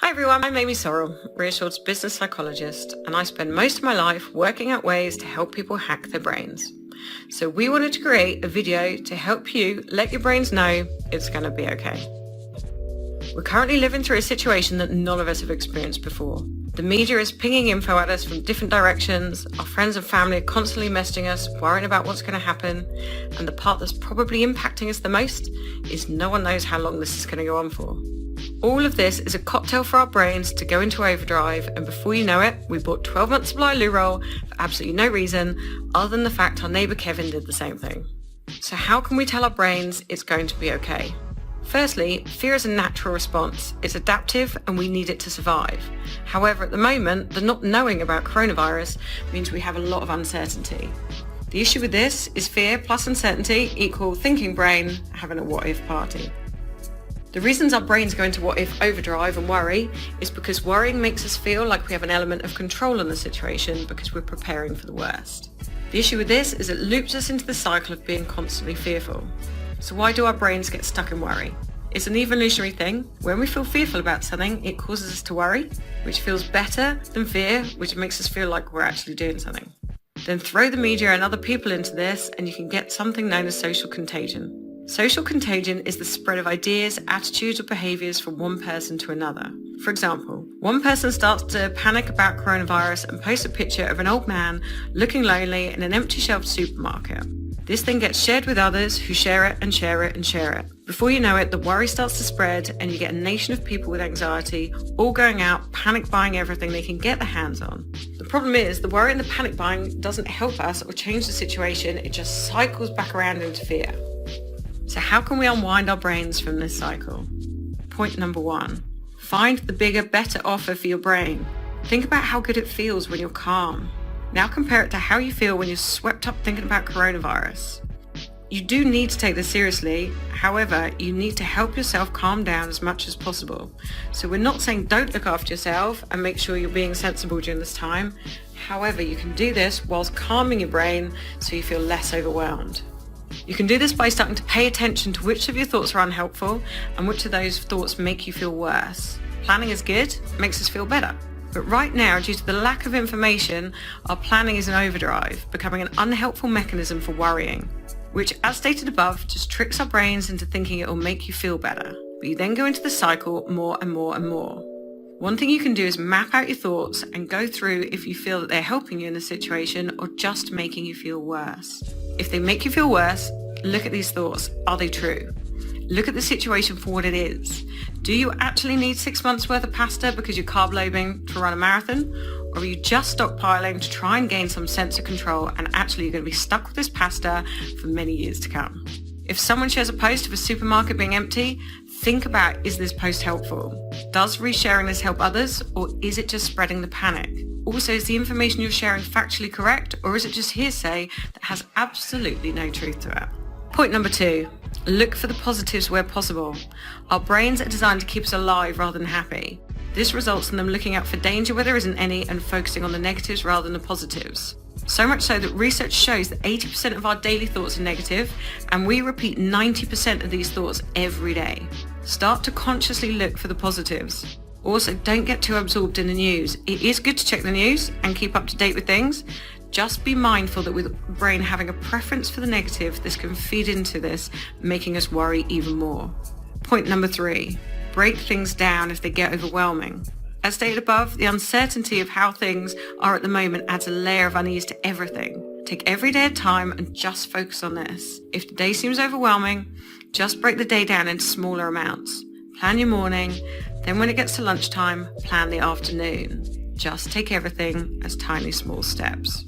Hi everyone, I'm Amy Sorrell, Reassured's business psychologist, and I spend most of my life working out ways to help people hack their brains. So we wanted to create a video to help you let your brains know it's going to be okay. We're currently living through a situation that none of us have experienced before. The media is pinging info at us from different directions, our friends and family are constantly messaging us, worrying about what's going to happen, and the part that's probably impacting us the most is no one knows how long this is going to go on for. All of this is a cocktail for our brains to go into overdrive, and before you know it, we bought 12 months supply of loo roll for absolutely no reason other than the fact our neighbour Kevin did the same thing. So how can we tell our brains it's going to be okay? Firstly, fear is a natural response. It's adaptive and we need it to survive. However, at the moment, the not knowing about coronavirus means we have a lot of uncertainty. The issue with this is fear plus uncertainty equal thinking brain having a what if party. The reasons our brains go into what if overdrive and worry is because worrying makes us feel like we have an element of control on the situation because we're preparing for the worst. The issue with this is it loops us into the cycle of being constantly fearful. So why do our brains get stuck in worry? It's an evolutionary thing. When we feel fearful about something, it causes us to worry, which feels better than fear, which makes us feel like we're actually doing something. Then throw the media and other people into this and you can get something known as social contagion. Social contagion is the spread of ideas, attitudes or behaviours from one person to another. For example, one person starts to panic about coronavirus and posts a picture of an old man looking lonely in an empty shelved supermarket. This then gets shared with others who share it and share it and share it. Before you know it, the worry starts to spread and you get a nation of people with anxiety all going out panic buying everything they can get their hands on. The problem is the worry and the panic buying doesn't help us or change the situation, it just cycles back around into fear. So how can we unwind our brains from this cycle? Point number 1, find the bigger, better offer for your brain. Think about how good it feels when you're calm. Now compare it to how you feel when you're swept up thinking about coronavirus. You do need to take this seriously, however, you need to help yourself calm down as much as possible. So we're not saying don't look after yourself and make sure you're being sensible during this time. However, you can do this whilst calming your brain so you feel less overwhelmed. You can do this by starting to pay attention to which of your thoughts are unhelpful and which of those thoughts make you feel worse. Planning is good, makes us feel better. But right now, due to the lack of information, our planning is in overdrive, becoming an unhelpful mechanism for worrying, which, as stated above, just tricks our brains into thinking it will make you feel better. But you then go into the cycle more and more and more. One thing you can do is map out your thoughts and go through if you feel that they're helping you in the situation or just making you feel worse. If they make you feel worse, look at these thoughts. Are they true? Look at the situation for what it is. Do you actually need 6 months worth of pasta because you're carb loading to run a marathon? Or are you just stockpiling to try and gain some sense of control and actually you're going to be stuck with this pasta for many years to come? If someone shares a post of a supermarket being empty, think about, is this post helpful? Does resharing this help others, or is it just spreading the panic? Also, is the information you're sharing factually correct, or is it just hearsay that has absolutely no truth to it? Point number 2, look for the positives where possible. Our brains are designed to keep us alive rather than happy. This results in them looking out for danger where there isn't any and focusing on the negatives rather than the positives. So much so that research shows that 80% of our daily thoughts are negative, and we repeat 90% of these thoughts every day. Start to consciously look for the positives. Also, don't get too absorbed in the news. It is good to check the news and keep up to date with things. Just be mindful that with the brain having a preference for the negative, this can feed into this, making us worry even more. Point number 3, break things down if they get overwhelming. As stated above, the uncertainty of how things are at the moment adds a layer of unease to everything. Take every day at a time and just focus on this. If the day seems overwhelming, just break the day down into smaller amounts. Plan your morning, then when it gets to lunchtime, plan the afternoon. Just take everything as tiny small steps.